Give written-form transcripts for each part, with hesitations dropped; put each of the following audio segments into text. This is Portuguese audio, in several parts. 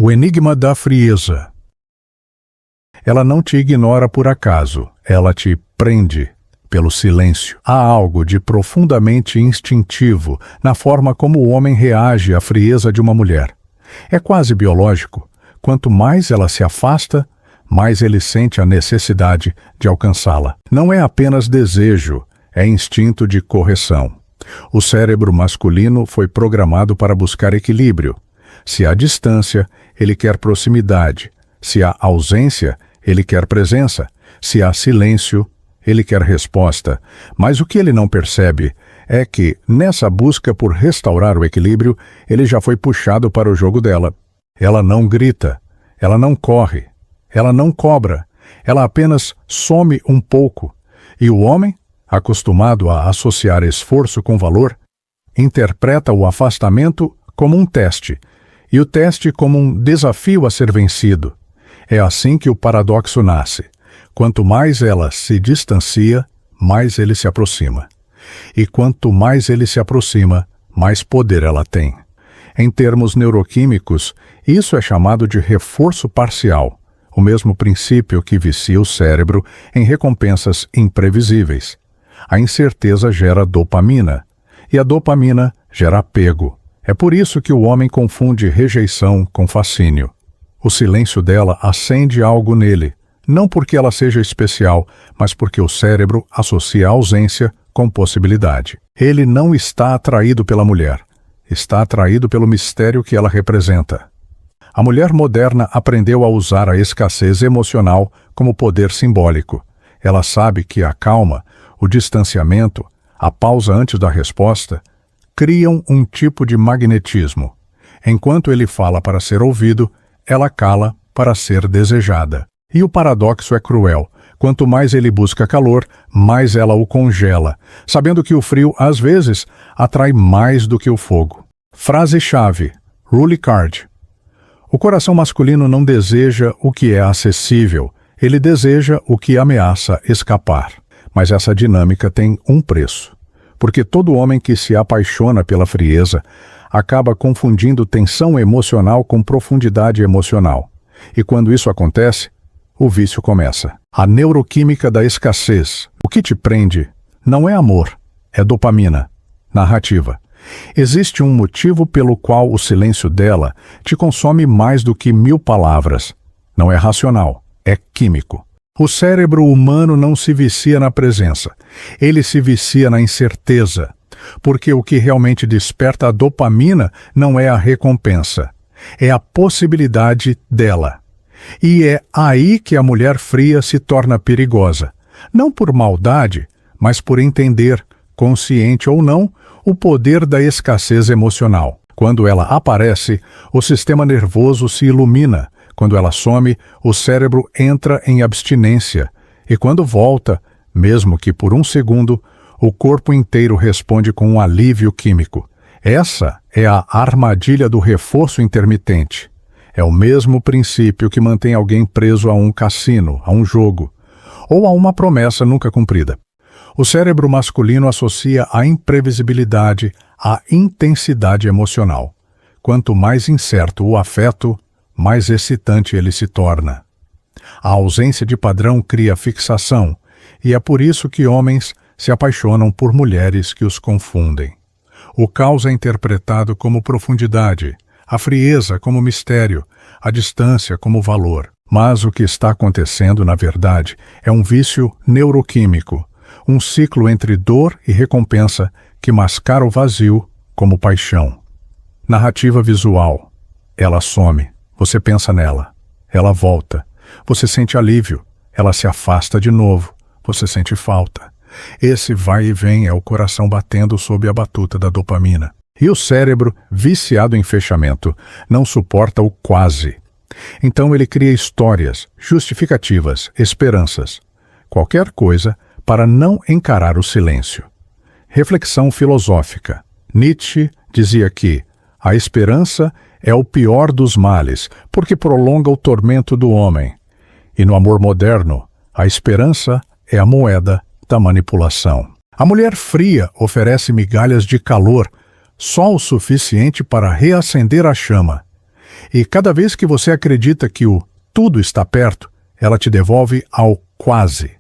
O enigma da frieza. Ela não te ignora por acaso, ela te prende pelo silêncio. Há algo de profundamente instintivo na forma como o homem reage à frieza de uma mulher. É quase biológico. Quanto mais ela se afasta, mais ele sente a necessidade de alcançá-la. Não é apenas desejo, é instinto de correção. O cérebro masculino foi programado para buscar equilíbrio. Se há distância, ele quer proximidade. Se há ausência, ele quer presença. Se há silêncio, ele quer resposta. Mas o que ele não percebe é que, nessa busca por restaurar o equilíbrio, ele já foi puxado para o jogo dela. Ela não grita, ela não corre, ela não cobra, ela apenas some um pouco. E o homem, acostumado a associar esforço com valor, interpreta o afastamento como um teste, e o teste como um desafio a ser vencido. É assim que o paradoxo nasce. Quanto mais ela se distancia, mais ele se aproxima. E quanto mais ele se aproxima, mais poder ela tem. Em termos neuroquímicos, isso é chamado de reforço parcial, o mesmo princípio que vicia o cérebro em recompensas imprevisíveis. A incerteza gera dopamina, e a dopamina gera apego. É por isso que o homem confunde rejeição com fascínio. O silêncio dela acende algo nele, não porque ela seja especial, mas porque o cérebro associa a ausência com possibilidade. Ele não está atraído pela mulher, está atraído pelo mistério que ela representa. A mulher moderna aprendeu a usar a escassez emocional como poder simbólico. Ela sabe que a calma, o distanciamento, a pausa antes da resposta, criam um tipo de magnetismo. Enquanto ele fala para ser ouvido, ela cala para ser desejada. E o paradoxo é cruel. Quanto mais ele busca calor, mais ela o congela, sabendo que o frio, às vezes, atrai mais do que o fogo. Frase-chave, Rule Card. O coração masculino não deseja o que é acessível, ele deseja o que ameaça escapar. Mas essa dinâmica tem um preço. Porque todo homem que se apaixona pela frieza acaba confundindo tensão emocional com profundidade emocional. E quando isso acontece, o vício começa. A neuroquímica da escassez. O que te prende não é amor, é dopamina. Narrativa. Existe um motivo pelo qual o silêncio dela te consome mais do que 1000 palavras. Não é racional, é químico. O cérebro humano não se vicia na presença, ele se vicia na incerteza, porque o que realmente desperta a dopamina não é a recompensa, é a possibilidade dela. E é aí que a mulher fria se torna perigosa, não por maldade, mas por entender, consciente ou não, o poder da escassez emocional. Quando ela aparece, o sistema nervoso se ilumina. Quando ela some, o cérebro entra em abstinência. E quando volta, mesmo que por um segundo, o corpo inteiro responde com um alívio químico. Essa é a armadilha do reforço intermitente. É o mesmo princípio que mantém alguém preso a um cassino, a um jogo, ou a uma promessa nunca cumprida. O cérebro masculino associa a imprevisibilidade à intensidade emocional. Quanto mais incerto o afeto, mais excitante ele se torna. A ausência de padrão cria fixação, e é por isso que homens se apaixonam por mulheres que os confundem. O caos é interpretado como profundidade, a frieza como mistério, a distância como valor. Mas o que está acontecendo, na verdade, é um vício neuroquímico, um ciclo entre dor e recompensa que mascara o vazio como paixão. Narrativa visual. Ela some. Você pensa nela. Ela volta. Você sente alívio. Ela se afasta de novo. Você sente falta. Esse vai e vem é o coração batendo sob a batuta da dopamina. E o cérebro, viciado em fechamento, não suporta o quase. Então ele cria histórias, justificativas, esperanças. Qualquer coisa para não encarar o silêncio. Reflexão filosófica. Nietzsche dizia que a esperança é o pior dos males, porque prolonga o tormento do homem. E no amor moderno, a esperança é a moeda da manipulação. A mulher fria oferece migalhas de calor, só o suficiente para reacender a chama. E cada vez que você acredita que o tudo está perto, ela te devolve ao quase.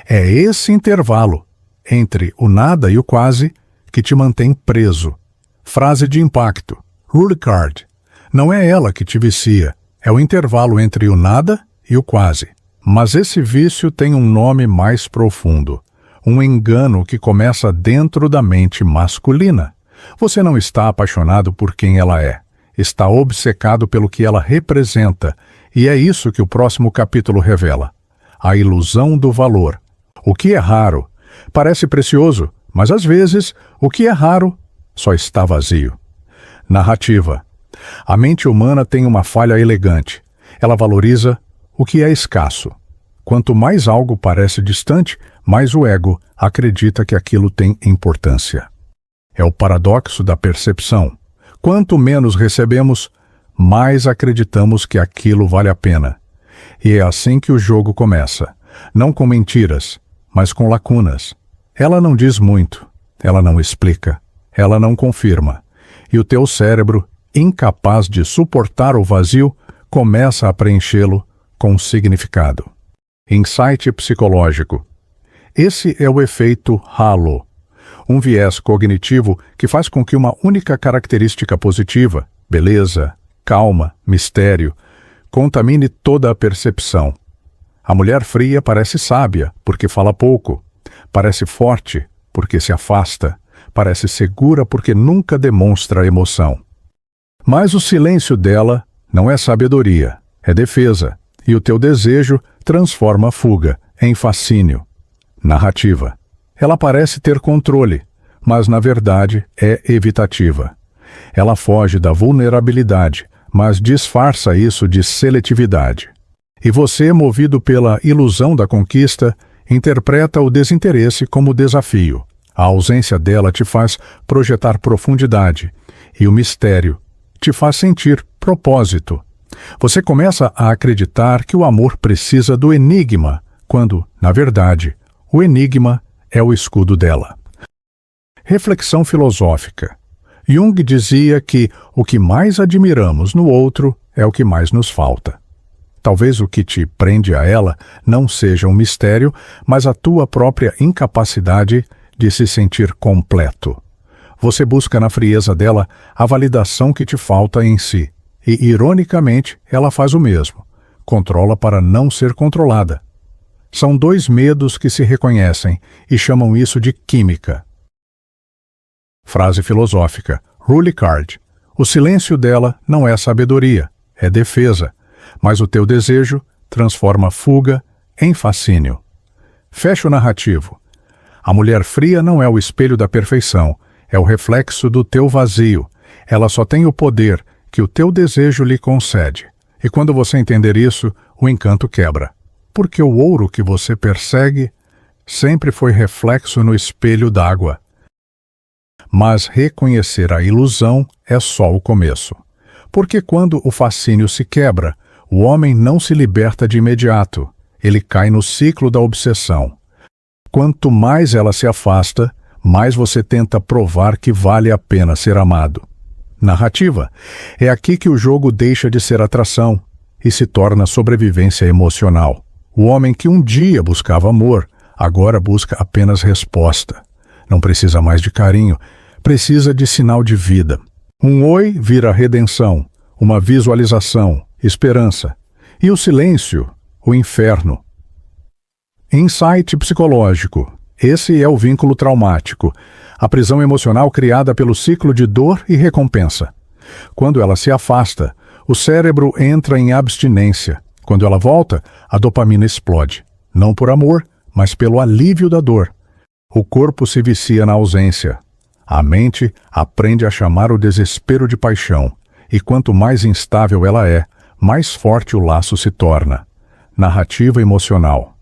É esse intervalo entre o nada e o quase que te mantém preso. Frase de impacto. Rule card. Não é ela que te vicia, é o intervalo entre o nada e o quase. Mas esse vício tem um nome mais profundo. Um engano que começa dentro da mente masculina. Você não está apaixonado por quem ela é. Está obcecado pelo que ela representa. E é isso que o próximo capítulo revela. A ilusão do valor. O que é raro parece precioso, mas às vezes o que é raro só está vazio. Narrativa. A mente humana tem uma falha elegante. Ela valoriza o que é escasso. Quanto mais algo parece distante, mais o ego acredita que aquilo tem importância. É o paradoxo da percepção. Quanto menos recebemos, mais acreditamos que aquilo vale a pena. E é assim que o jogo começa. Não com mentiras, mas com lacunas. Ela não diz muito, ela não explica, ela não confirma. E o teu cérebro, incapaz de suportar o vazio, começa a preenchê-lo com significado. Insight psicológico. Esse é o efeito halo, um viés cognitivo que faz com que uma única característica positiva, beleza, calma, mistério, contamine toda a percepção. A mulher fria parece sábia, porque fala pouco, parece forte, porque se afasta, parece segura, porque nunca demonstra emoção. Mas o silêncio dela não é sabedoria, é defesa, e o teu desejo transforma a fuga em fascínio. Narrativa. Ela parece ter controle, mas na verdade é evitativa. Ela foge da vulnerabilidade, mas disfarça isso de seletividade. E você, movido pela ilusão da conquista, interpreta o desinteresse como desafio. A ausência dela te faz projetar profundidade, e o mistério te faz sentir propósito. Você começa a acreditar que o amor precisa do enigma, quando, na verdade, o enigma é o escudo dela. Reflexão filosófica. Jung dizia que o que mais admiramos no outro é o que mais nos falta. Talvez o que te prende a ela não seja um mistério, mas a tua própria incapacidade de se sentir completo. Você busca na frieza dela a validação que te falta em si. E, ironicamente, ela faz o mesmo. Controla para não ser controlada. São dois medos que se reconhecem e chamam isso de química. Frase filosófica. Rule card. O silêncio dela não é sabedoria, é defesa. Mas o teu desejo transforma fuga em fascínio. Fecha o narrativo. A mulher fria não é o espelho da perfeição, é o reflexo do teu vazio. Ela só tem o poder que o teu desejo lhe concede. E quando você entender isso, o encanto quebra. Porque o ouro que você persegue sempre foi reflexo no espelho d'água. Mas reconhecer a ilusão é só o começo. Porque quando o fascínio se quebra, o homem não se liberta de imediato. Ele cai no ciclo da obsessão. Quanto mais ela se afasta, mais você tenta provar que vale a pena ser amado. Narrativa. É aqui que o jogo deixa de ser atração e se torna sobrevivência emocional. O homem que um dia buscava amor, agora busca apenas resposta. Não precisa mais de carinho, precisa de sinal de vida. Um oi vira redenção, uma visualização, esperança. E o silêncio, o inferno. Insight psicológico. Esse é o vínculo traumático, a prisão emocional criada pelo ciclo de dor e recompensa. Quando ela se afasta, o cérebro entra em abstinência. Quando ela volta, a dopamina explode. Não por amor, mas pelo alívio da dor. O corpo se vicia na ausência. A mente aprende a chamar o desespero de paixão. E quanto mais instável ela é, mais forte o laço se torna. Narrativa emocional.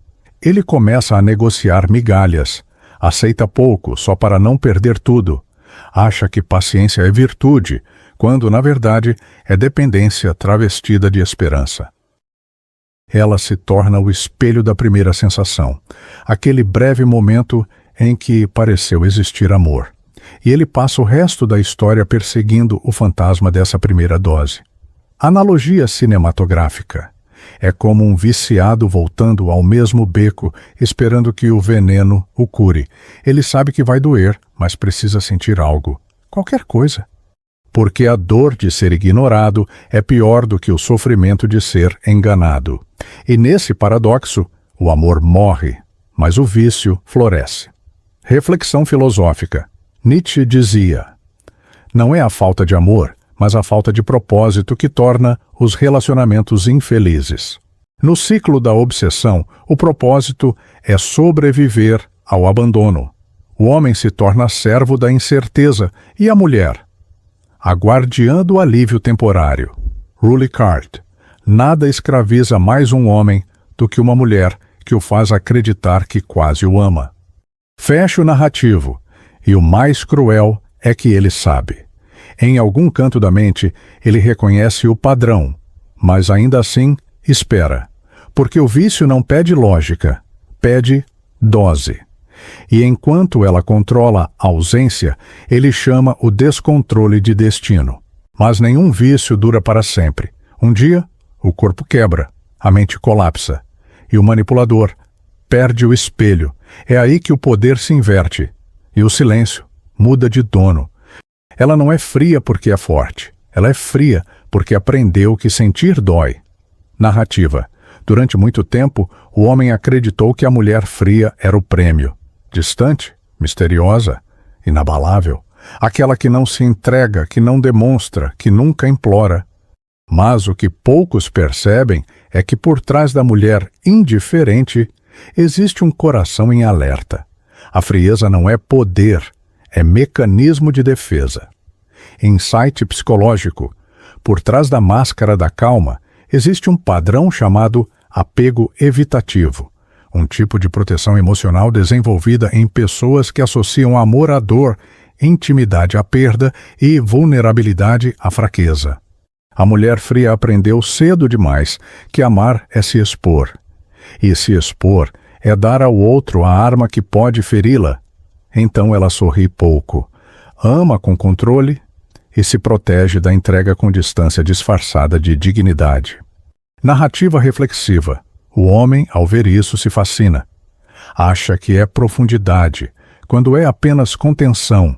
Ele começa a negociar migalhas. Aceita pouco só para não perder tudo. Acha que paciência é virtude, quando, na verdade, é dependência travestida de esperança. Ela se torna o espelho da primeira sensação, aquele breve momento em que pareceu existir amor. E ele passa o resto da história perseguindo o fantasma dessa primeira dose. Analogia cinematográfica. É como um viciado voltando ao mesmo beco, esperando que o veneno o cure. Ele sabe que vai doer, mas precisa sentir algo. Qualquer coisa. Porque a dor de ser ignorado é pior do que o sofrimento de ser enganado. E nesse paradoxo, o amor morre, mas o vício floresce. Reflexão filosófica. Nietzsche dizia: não é a falta de amor, mas a falta de propósito que torna os relacionamentos infelizes. No ciclo da obsessão, o propósito é sobreviver ao abandono. O homem se torna servo da incerteza e a mulher, a guardiã do alívio temporário. Rulicard. Nada escraviza mais um homem do que uma mulher que o faz acreditar que quase o ama. Fecho narrativo, e o mais cruel é que ele sabe. Em algum canto da mente, ele reconhece o padrão, mas ainda assim espera, porque o vício não pede lógica, pede dose. E enquanto ela controla a ausência, ele chama o descontrole de destino. Mas nenhum vício dura para sempre. Um dia, o corpo quebra, a mente colapsa, e o manipulador perde o espelho. É aí que o poder se inverte, e o silêncio muda de dono. Ela não é fria porque é forte. Ela é fria porque aprendeu que sentir dói. Narrativa. Durante muito tempo, o homem acreditou que a mulher fria era o prêmio. Distante, misteriosa, inabalável. Aquela que não se entrega, que não demonstra, que nunca implora. Mas o que poucos percebem é que por trás da mulher indiferente existe um coração em alerta. A frieza não é poder, é mecanismo de defesa. Insight psicológico. Por trás da máscara da calma, existe um padrão chamado apego evitativo, um tipo de proteção emocional desenvolvida em pessoas que associam amor à dor, intimidade à perda e vulnerabilidade à fraqueza. A mulher fria aprendeu cedo demais que amar é se expor. E se expor é dar ao outro a arma que pode feri-la. Então ela sorri pouco, ama com controle e se protege da entrega com distância disfarçada de dignidade. Narrativa reflexiva. O homem, ao ver isso, se fascina. Acha que é profundidade, quando é apenas contenção.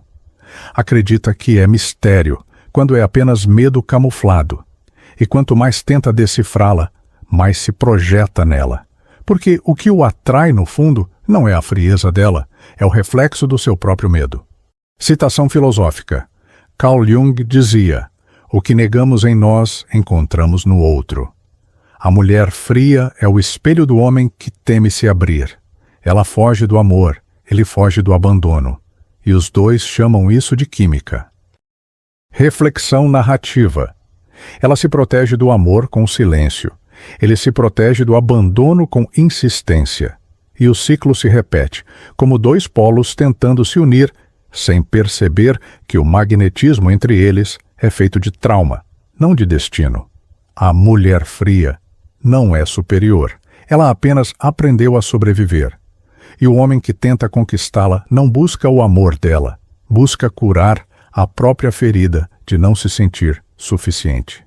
Acredita que é mistério, quando é apenas medo camuflado. E quanto mais tenta decifrá-la, mais se projeta nela. Porque o que o atrai, no fundo, não é a frieza dela, é o reflexo do seu próprio medo. Citação filosófica. Carl Jung dizia: o que negamos em nós, encontramos no outro. A mulher fria é o espelho do homem que teme se abrir. Ela foge do amor, ele foge do abandono. E os dois chamam isso de química. Reflexão narrativa. Ela se protege do amor com silêncio. Ele se protege do abandono com insistência. E o ciclo se repete, como dois polos tentando se unir, sem perceber que o magnetismo entre eles é feito de trauma, não de destino. A mulher fria não é superior. Ela apenas aprendeu a sobreviver. E o homem que tenta conquistá-la não busca o amor dela, busca curar a própria ferida de não se sentir suficiente.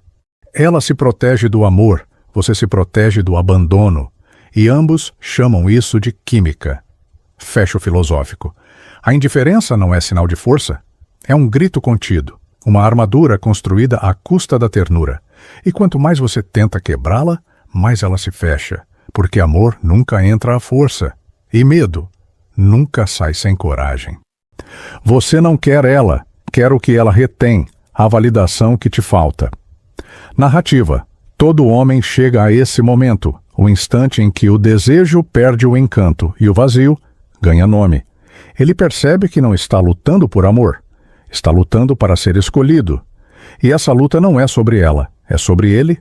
Ela se protege do amor, você se protege do abandono, e ambos chamam isso de química. Fecho filosófico. A indiferença não é sinal de força? É um grito contido, uma armadura construída à custa da ternura. E quanto mais você tenta quebrá-la, mais ela se fecha, porque amor nunca entra à força, e medo nunca sai sem coragem. Você não quer ela, quer o que ela retém, a validação que te falta. Narrativa. Todo homem chega a esse momento, o instante em que o desejo perde o encanto e o vazio ganha nome. Ele percebe que não está lutando por amor, está lutando para ser escolhido. E essa luta não é sobre ela, é sobre ele.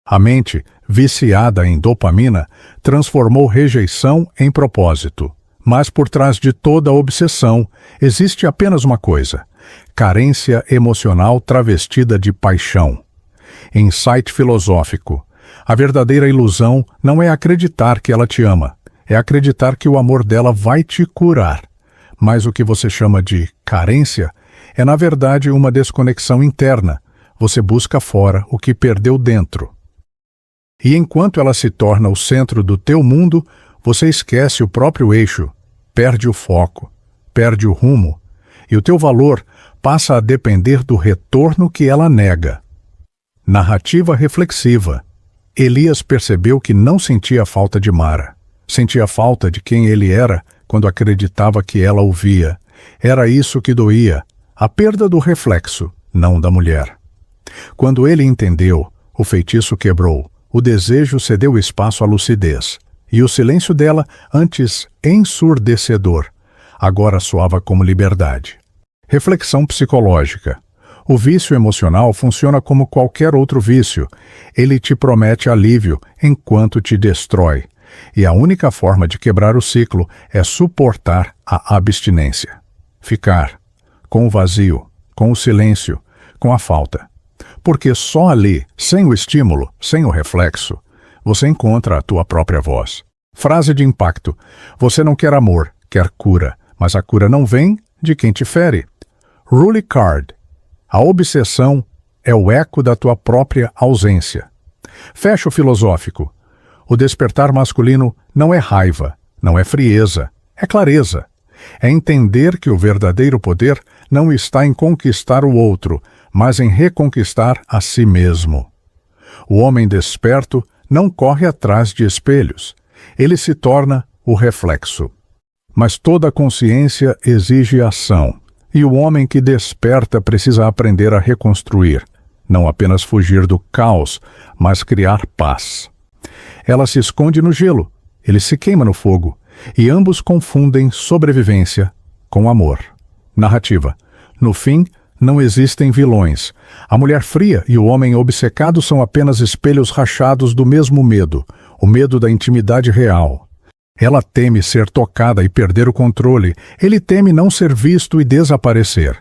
A mente, viciada em dopamina, transformou rejeição em propósito. Mas por trás de toda obsessão existe apenas uma coisa: carência emocional travestida de paixão. Insight filosófico. A verdadeira ilusão não é acreditar que ela te ama, é acreditar que o amor dela vai te curar. Mas o que você chama de carência é, na verdade, uma desconexão interna, você busca fora o que perdeu dentro. E enquanto ela se torna o centro do teu mundo, você esquece o próprio eixo, perde o foco, perde o rumo, e o teu valor passa a depender do retorno que ela nega. Narrativa reflexiva. Elias percebeu que não sentia falta de Mara. Sentia falta de quem ele era quando acreditava que ela o via. Era isso que doía, a perda do reflexo, não da mulher. Quando ele entendeu, o feitiço quebrou, o desejo cedeu espaço à lucidez, e o silêncio dela, antes ensurdecedor, agora soava como liberdade. Reflexão psicológica. O vício emocional funciona como qualquer outro vício. Ele te promete alívio enquanto te destrói. E a única forma de quebrar o ciclo é suportar a abstinência. Ficar com o vazio, com o silêncio, com a falta. Porque só ali, sem o estímulo, sem o reflexo, você encontra a tua própria voz. Frase de impacto. Você não quer amor, quer cura, mas a cura não vem de quem te fere. Rule Card. A obsessão é o eco da tua própria ausência. Fecho filosófico. O despertar masculino não é raiva, não é frieza, é clareza. É entender que o verdadeiro poder não está em conquistar o outro, mas em reconquistar a si mesmo. O homem desperto não corre atrás de espelhos. Ele se torna o reflexo. Mas toda consciência exige ação. E o homem que desperta precisa aprender a reconstruir, não apenas fugir do caos, mas criar paz. Ela se esconde no gelo, ele se queima no fogo, e ambos confundem sobrevivência com amor. Narrativa. No fim, não existem vilões. A mulher fria e o homem obcecado são apenas espelhos rachados do mesmo medo, o medo da intimidade real. Ela teme ser tocada e perder o controle. Ele teme não ser visto e desaparecer.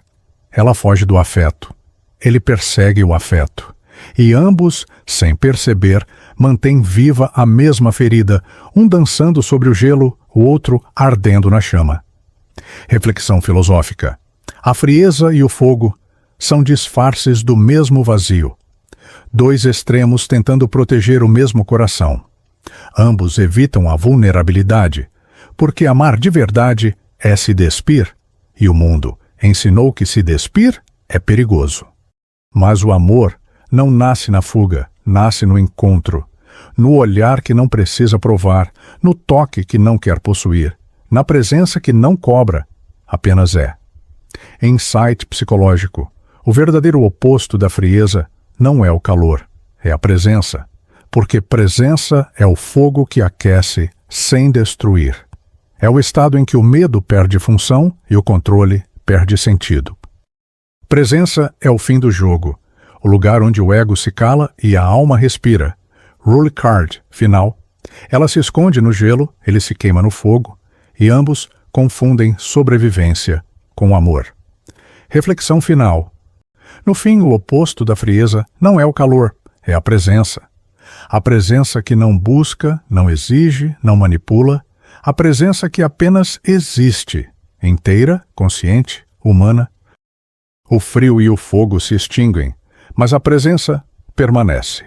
Ela foge do afeto. Ele persegue o afeto. E ambos, sem perceber, mantêm viva a mesma ferida, um dançando sobre o gelo, o outro ardendo na chama. Reflexão filosófica. A frieza e o fogo são disfarces do mesmo vazio. Dois extremos tentando proteger o mesmo coração. Ambos evitam a vulnerabilidade, porque amar de verdade é se despir, e o mundo ensinou que se despir é perigoso. Mas o amor não nasce na fuga, nasce no encontro, no olhar que não precisa provar, no toque que não quer possuir, na presença que não cobra, apenas é. Insight psicológico. O verdadeiro oposto da frieza não é o calor, é a presença. Porque presença é o fogo que aquece sem destruir. É o estado em que o medo perde função e o controle perde sentido. Presença é o fim do jogo, o lugar onde o ego se cala e a alma respira. Rule Card, final. Ela se esconde no gelo, ele se queima no fogo, e ambos confundem sobrevivência com amor. Reflexão final. No fim, o oposto da frieza não é o calor, é a presença. A presença que não busca, não exige, não manipula, a presença que apenas existe, inteira, consciente, humana. O frio e o fogo se extinguem, mas a presença permanece.